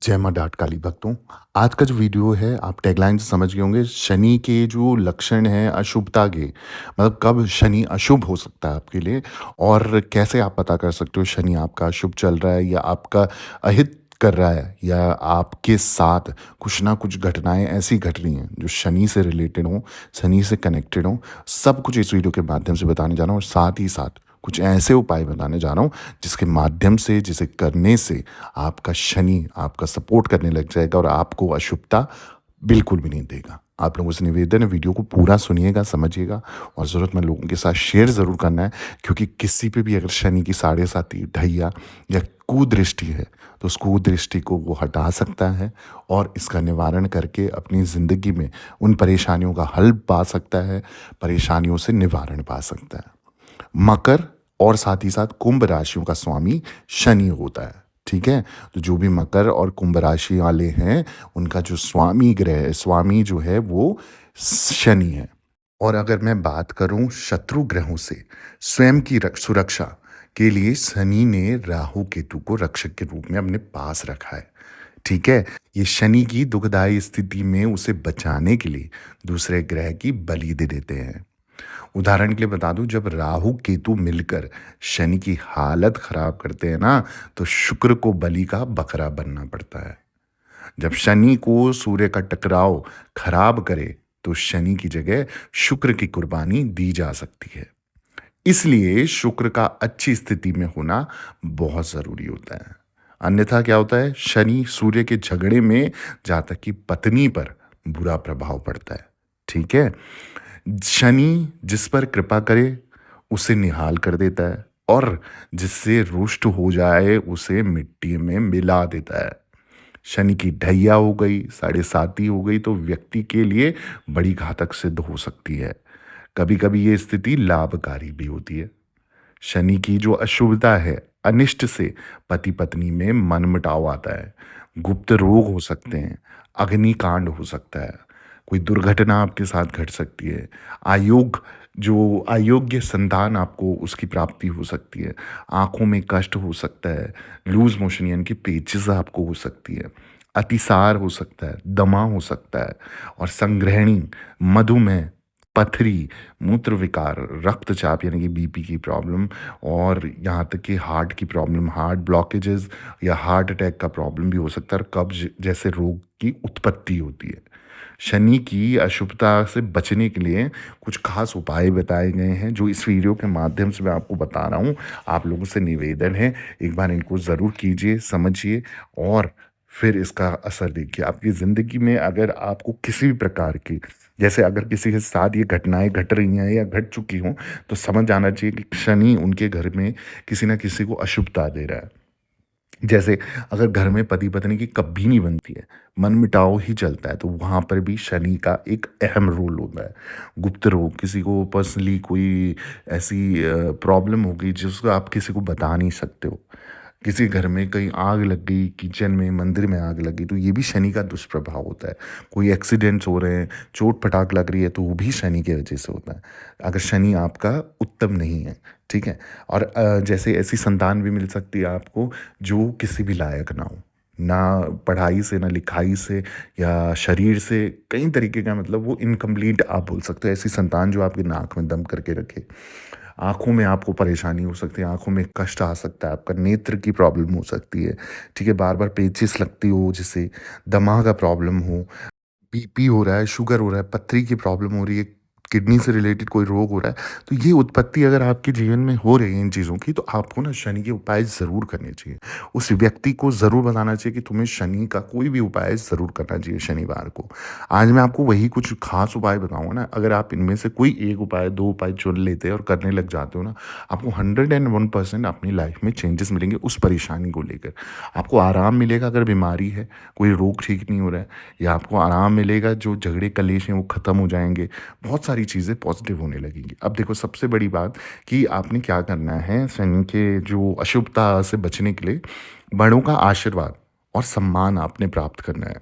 जय माँ डाट काली भक्तों। आज का जो वीडियो है आप टैगलाइन से समझ गए होंगे। शनि के जो लक्षण हैं अशुभता के, मतलब कब शनि अशुभ हो सकता है आपके लिए और कैसे आप पता कर सकते हो शनि आपका अशुभ चल रहा है या आपका अहित कर रहा है या आपके साथ कुछ ना कुछ घटनाएं ऐसी घट रही हैं जो शनि से रिलेटेड हों, शनि से कनेक्टेड हों। सब कुछ इस वीडियो के माध्यम से बताने जा रहा हूँ और साथ ही साथ कुछ ऐसे उपाय बताने जा रहा हूँ जिसके माध्यम से, जिसे करने से आपका शनि आपका सपोर्ट करने लग जाएगा और आपको अशुभता बिल्कुल भी नहीं देगा। आप लोगों से निवेदन है वीडियो को पूरा सुनिएगा, समझिएगा और ज़रूरतमंद लोगों के साथ शेयर ज़रूर करना है, क्योंकि किसी पे भी अगर शनि की साढ़े साती ढैया या कुदृष्टि है तो उस कुदृष्टि को वो हटा सकता है और इसका निवारण करके अपनी ज़िंदगी में उन परेशानियों का हल पा सकता है, परेशानियों से निवारण पा सकता है। मकर और साथ ही साथ कुंभ राशियों का स्वामी शनि होता है। ठीक है, तो जो भी मकर और कुंभ राशि वाले हैं उनका जो स्वामी ग्रह है, स्वामी जो है वो शनि है। और अगर मैं बात करूं शत्रु ग्रहों से स्वयं की सुरक्षा के लिए शनि ने राहु केतु को रक्षक के रूप में अपने पास रखा है। ठीक है, ये शनि की दुखदाई स्थिति में उसे बचाने के लिए दूसरे ग्रह की बलि दे देते हैं। उदाहरण के लिए बता दूं, जब राहु केतु मिलकर शनि की हालत खराब करते हैं ना, तो शुक्र को बलि का बकरा बनना पड़ता है। जब शनि को सूर्य का टकराव खराब करे तो शनि की जगह शुक्र की कुर्बानी दी जा सकती है। इसलिए शुक्र का अच्छी स्थिति में होना बहुत जरूरी होता है। अन्यथा क्या होता है, शनि सूर्य के झगड़े में जातक की पत्नी पर बुरा प्रभाव पड़ता है। ठीक है, शनि जिस पर कृपा करे उसे निहाल कर देता है और जिससे रुष्ट हो जाए उसे मिट्टी में मिला देता है। शनि की ढैया हो गई, साढ़े साती हो गई तो व्यक्ति के लिए बड़ी घातक सिद्ध हो सकती है। कभी कभी ये स्थिति लाभकारी भी होती है। शनि की जो अशुभता है, अनिष्ट से पति पत्नी में मनमुटाव आता है, गुप्त रोग हो सकते हैं, अग्निकांड हो सकता है, कोई दुर्घटना आपके साथ घट सकती है, आयोग जो अयोग्य संतान आपको उसकी प्राप्ति हो सकती है, आंखों में कष्ट हो सकता है, लूज मोशन यानी कि पेचिश आपको हो सकती है, अतिसार हो सकता है, दमा हो सकता है और संग्रहणी, मधुमेह, पथरी, मूत्र विकार, रक्तचाप यानी कि बीपी की प्रॉब्लम और यहाँ तक कि हार्ट की प्रॉब्लम, हार्ट ब्लॉकेजेस या हार्ट अटैक का प्रॉब्लम भी हो सकता है और कब्ज जैसे रोग की उत्पत्ति होती है। शनि की अशुभता से बचने के लिए कुछ खास उपाय बताए गए हैं जो इस वीडियो के माध्यम से मैं आपको बता रहा हूँ। आप लोगों से निवेदन है, एक बार इनको ज़रूर कीजिए, समझिए और फिर इसका असर देखिए आपकी ज़िंदगी में। अगर आपको किसी भी प्रकार की, जैसे अगर किसी के साथ ये घटनाएं घट रही हैं या घट चुकी हों, तो समझ आना चाहिए कि शनि उनके घर में किसी ना किसी को अशुभता दे रहा है। जैसे अगर घर में पति पत्नी की कभी नहीं बनती है, मनमुटाव ही चलता है, तो वहाँ पर भी शनि का एक अहम रोल होता है। गुप्त रोग, किसी को पर्सनली कोई ऐसी प्रॉब्लम हो गई जिसको आप किसी को बता नहीं सकते हो, किसी घर में कहीं आग लग गई, किचन में, मंदिर में आग लगी, तो ये भी शनि का दुष्प्रभाव होता है। कोई एक्सीडेंट्स हो रहे हैं, चोट पटाख लग रही है, तो वो भी शनि की वजह से होता है, अगर शनि आपका उत्तम नहीं है। ठीक है, और जैसे ऐसी संतान भी मिल सकती है आपको जो किसी भी लायक ना हो, ना पढ़ाई से, ना लिखाई से या शरीर से, कई तरीके का, मतलब वो इनकम्प्लीट आप बोल सकते हो। ऐसी संतान जो आपकी नाक में दम करके रखे, आँखों में आपको परेशानी हो सकती है, आँखों में कष्ट आ सकता है, आपका नेत्र की प्रॉब्लम हो सकती है। ठीक है, बार बार पेचिश लगती हो, जिससे दमा का प्रॉब्लम हो, बीपी हो रहा है, शुगर हो रहा है, पथरी की प्रॉब्लम हो रही है, किडनी से रिलेटेड कोई रोग हो रहा है, तो ये उत्पत्ति अगर आपके जीवन में हो रही है इन चीज़ों की, तो आपको ना शनि के उपाय ज़रूर करने चाहिए। उस व्यक्ति को ज़रूर बताना चाहिए कि तुम्हें शनि का कोई भी उपाय ज़रूर करना चाहिए शनिवार को। आज मैं आपको वही कुछ खास उपाय बताऊंगा ना, अगर आप इनमें से कोई एक उपाय, दो उपाय चुन लेते हैं और करने लग जाते हो ना, आपको 101% अपनी लाइफ में चेंजेस मिलेंगे। उस परेशानी को लेकर आपको आराम मिलेगा, अगर बीमारी है, कोई रोग ठीक नहीं हो रहा है, या आपको आराम मिलेगा, जो झगड़े कलेश हैं वो ख़त्म हो जाएंगे, बहुत सारी चीज़ें पॉजिटिव होने लगेंगी। अब देखो, सबसे बड़ी बात कि आपने क्या करना है, शनि के जो अशुभता से बचने के लिए बड़ों का आशीर्वाद और सम्मान आपने प्राप्त करना है।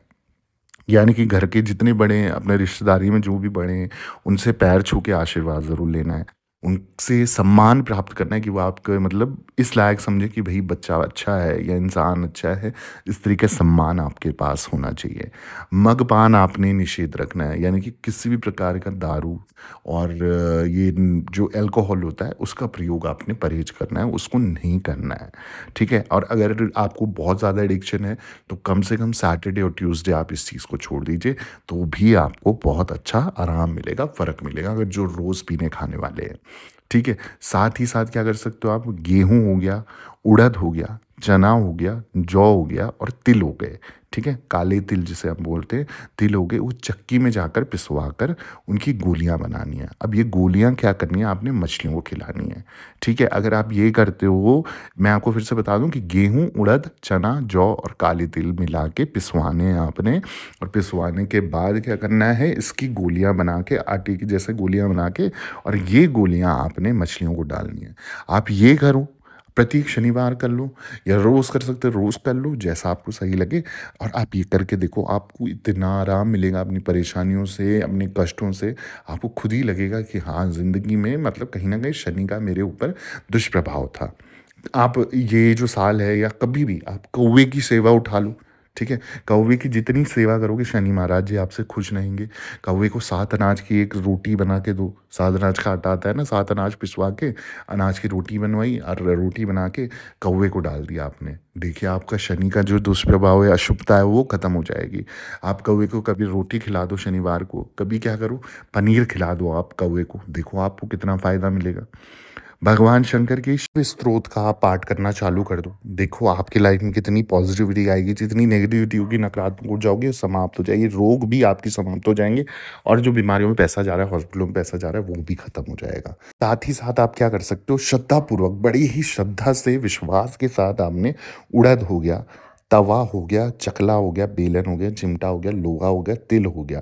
यानी कि घर के जितने बड़े हैं, अपने रिश्तेदारी में जो भी बड़े हैं, उनसे पैर छू के आशीर्वाद ज़रूर लेना है। उनसे सम्मान प्राप्त करना है कि वो आपको मतलब इस लायक समझे कि भई बच्चा अच्छा है या इंसान अच्छा है, इस तरीके का सम्मान आपके पास होना चाहिए। मद्यपान आपने निषेध रखना है, यानी कि किसी भी प्रकार का दारू और ये जो अल्कोहल होता है, उसका प्रयोग आपने परहेज़ करना है, उसको नहीं करना है, ठीक है? और अगर आपको बहुत ज़्यादा एडिक्शन है, तो कम से कम सैटरडे और ट्यूसडे आप इस चीज़ को छोड़ दीजिए, तो भी आपको बहुत अच्छा आराम मिलेगा, फ़र्क मिलेगा, अगर जो रोज़ पीने खाने वाले हैं, ठीक है? साथ ही साथ क्या कर सकते हो आप, गेहूँ हो गया, उड़द हो गया, चना हो गया, जौ हो गया और तिल हो गए, ठीक है? काले तिल जिसे हम बोलते हैं, तिल हो गए, वो चक्की में जाकर पिसवा कर उनकी गोलियाँ बनानी है। अब ये गोलियाँ क्या करनी है, आपने मछलियों को खिलानी है, ठीक है? अगर आप ये करते हो, मैं आपको फिर से बता दूँ कि गेहूँ, उड़द, चना, जौ और काले तिल मिला के पिसवाने हैं आपने, और पिसवाने के बाद क्या करना है, इसकी गोलियाँ बना के, आटे की जैसे गोलियाँ बना के, और ये गोलियाँ आपने मछलियों को डालनी है। आप ये करो, प्रत्येक शनिवार कर लो, या रोज़ कर सकते हो, रोज़ कर लो, जैसा आपको सही लगे, और आप ये करके देखो, आपको इतना आराम मिलेगा अपनी परेशानियों से, अपने कष्टों से। आपको खुद ही लगेगा कि हाँ, ज़िंदगी में मतलब कहीं न कहीं शनि का मेरे ऊपर दुष्प्रभाव था। आप ये जो साल है या कभी भी आप कौवे की सेवा उठा लो, ठीक है? कौवे की जितनी सेवा करोगे, शनि महाराज जी आपसे खुश रहेंगे। कौवे को 7 अनाज की एक रोटी बना के दो, 7 अनाज का आटा आता है ना, 7 अनाज पिसवा के अनाज की रोटी बनवाई, और रोटी बना के कौवे को डाल दिया आपने। देखिए, आपका शनि का जो दुष्प्रभाव है, अशुभता है, वो खत्म हो जाएगी। आप कौवे को कभी रोटी खिला दो शनिवार को, कभी क्या करो, पनीर खिला दो आप कौवे को, देखो आपको कितना फ़ायदा मिलेगा। भगवान शंकर के शिव स्त्रोत का आप पाठ करना चालू कर दो। देखो आपकी लाइफ में कितनी पॉजिटिविटी आएगी, जितनी नेगेटिविटी होगी, नकारात्मक ऊर्जा होगी, वो समाप्त हो जाएगी। रोग भी आपकी समाप्त हो जाएँगे, और जो बीमारियों में पैसा जा रहा है, हॉस्पिटलों में पैसा जा रहा है, वो भी खत्म हो जाएगा। साथ ही साथ आप क्या कर सकते हो, श्रद्धापूर्वक, बड़ी ही श्रद्धा से, विश्वास के साथ आपने उड़द हो गया, तवा हो गया, चकला हो गया, बेलन हो गया, चिमटा हो गया, लोहा हो गया, तिल हो गया,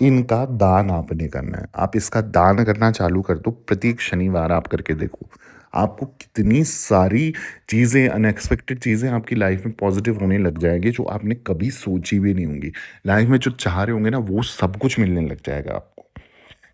इनका दान आपने करना है। आप इसका दान करना चालू कर दो, प्रत्येक शनिवार आप करके देखो। आपको कितनी सारी चीज़ें, अनएक्सपेक्टेड चीज़ें आपकी लाइफ में पॉज़िटिव होने लग जाएँगी, जो आपने कभी सोची भी नहीं होंगी। लाइफ में जो चाह रहे होंगे ना, वो सब कुछ मिलने लग जाएगा आपको।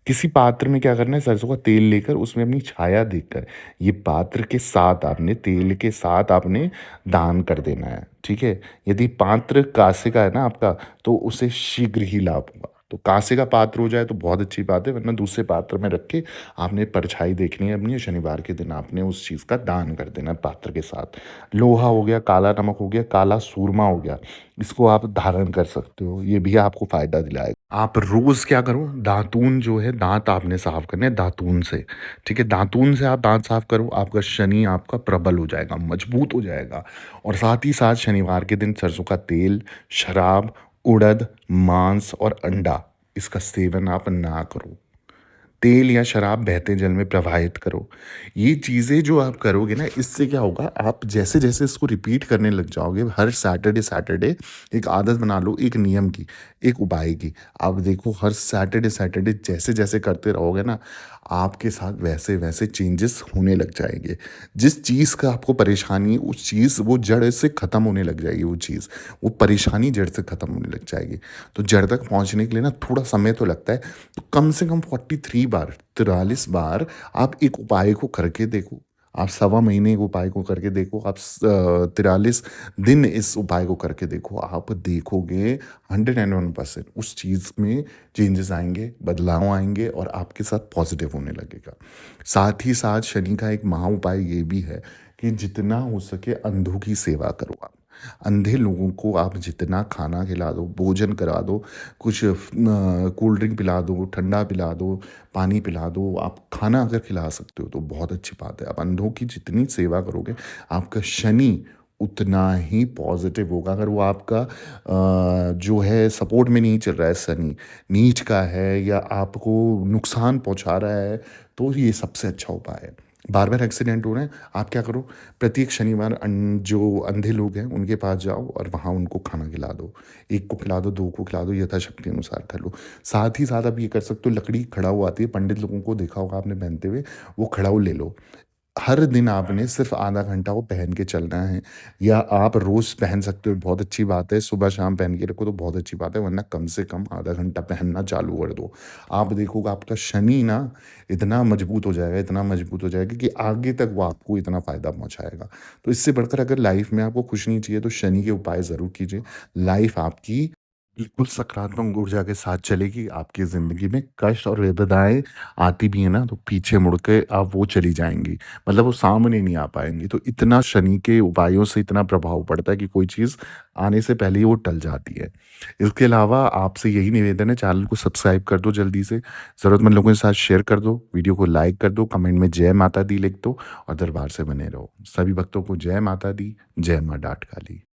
किसी पात्र में क्या करना है, सरसों का तेल लेकर उसमें अपनी छाया देखकर, ये पात्र के साथ आपने, तेल के साथ आपने दान कर देना है, ठीक है? यदि पात्र काँसे का है ना आपका, तो उसे शीघ्र ही लाभ होगा। तो काँसे का पात्र हो जाए तो बहुत अच्छी बात है, वरना दूसरे पात्र में रख के आपने परछाई देखनी है अपनी, शनिवार के दिन आपने उस चीज़ का दान कर देना है पात्र के साथ। लोहा हो गया, काला नमक हो गया, काला सूरमा हो गया, इसको आप धारण कर सकते हो, ये भी आपको फ़ायदा दिलाएगा। आप रोज़ क्या करो, दातून जो है, दाँत आपने साफ़ करने हैं दातून से, ठीक है? दातून से आप दाँत साफ़ करो, आपका शनि आपका प्रबल हो जाएगा, मजबूत हो जाएगा। और साथ ही साथ शनिवार के दिन सरसों का तेल, शराब, उड़द, मांस और अंडा, इसका सेवन आप ना करो। तेल या शराब बहते जल में प्रवाहित करो। ये चीज़ें जो आप करोगे ना, इससे क्या होगा, आप जैसे-जैसे इसको रिपीट करने लग जाओगे, हर सैटरडे एक आदत बना लो, एक नियम की, एक उपाय की। आप देखो, हर सैटरडे जैसे-जैसे करते रहोगे ना, आपके साथ वैसे-वैसे चेंजेस होने लग जाएँगे। जिस चीज़ का आपको परेशानी है, उस चीज़ वो जड़ से ख़त्म होने लग जाएगी वो चीज़। वो परेशानी जड़ से ख़त्म होने लग जाएगी। तो जड़ तक पहुँचने के लिए ना थोड़ा समय तो लगता है। तो कम से कम 43 बार, 43 बार आप एक उपाय को करके देखो। आप सवा महीने एक उपाय को करके देखो। आप 43 दिन इस उपाय को करके देखो। आप देखोगे 101% उस चीज़ में चेंजेस आएँगे, बदलाव आएँगे, और आपके साथ पॉज़िटिव होने लगेगा। साथ ही साथ शनि का एक महा उपाय ये भी है कि जितना हो सके अंधों की सेवा करो आप। अंधे लोगों को आप जितना खाना खिला दो, भोजन करा दो, कुछ कोल्ड ड्रिंक पिला दो, ठंडा पिला दो, पानी पिला दो, आप खाना अगर खिला सकते हो तो बहुत अच्छी बात है। आप अंधों की जितनी सेवा करोगे, आपका शनि उतना ही पॉज़िटिव होगा। अगर वो आपका जो है सपोर्ट में नहीं चल रहा है शनि, नीच का है या आपको नुकसान पहुँचा रहा है, तो ये सबसे अच्छा उपाय है। बार-बार एक्सीडेंट हो रहे हैं, आप क्या करो, प्रत्येक शनिवार जो अंधे लोग हैं उनके पास जाओ और वहाँ उनको खाना खिला दो। 1 को खिला दो, 2 को खिला दो, यथाशक्ति अनुसार कर लो। साथ ही साथ आप ये कर सकते हो, लकड़ी की खड़ाऊ आती है, पंडित लोगों को देखा होगा आपने पहनते हुए, वो खड़ाऊ ले लो। हर दिन आपने सिर्फ़ आधा घंटा वो पहन के चलना है या आप रोज़ पहन सकते हो, बहुत अच्छी बात है, सुबह-शाम पहन के रखो तो बहुत अच्छी बात है, वरना कम से कम आधा घंटा पहनना चालू कर दो। आप देखोगे आपका शनि ना इतना मजबूत हो जाएगा, इतना मजबूत हो जाएगा कि आगे तक वो आपको इतना फ़ायदा पहुँचाएगा। तो इससे बढ़कर अगर लाइफ़ में आपको खुश नहीं चाहिए तो शनि के उपाय ज़रूर कीजिए। लाइफ़ आपकी बिल्कुल सकारात्मक ऊर्जा के साथ चलेगी, आपकी ज़िंदगी में कष्ट और विपदाएँ आती भी हैं ना, तो पीछे मुड़ के अब वो चली जाएँगी। मतलब वो सामने नहीं आ पाएँगी। तो इतना शनि के उपायों से इतना प्रभाव पड़ता है कि कोई चीज़ आने से पहले ही वो टल जाती है। इसके अलावा आपसे यही निवेदन है, चैनल को सब्सक्राइब कर दो जल्दी से, ज़रूरतमंद लोगों के साथ शेयर कर दो, वीडियो को लाइक कर दो, कमेंट में जय माता दी लिख दो और दरबार से बने रहो। सभी भक्तों को जय माता दी, जय माँ डाठ काली।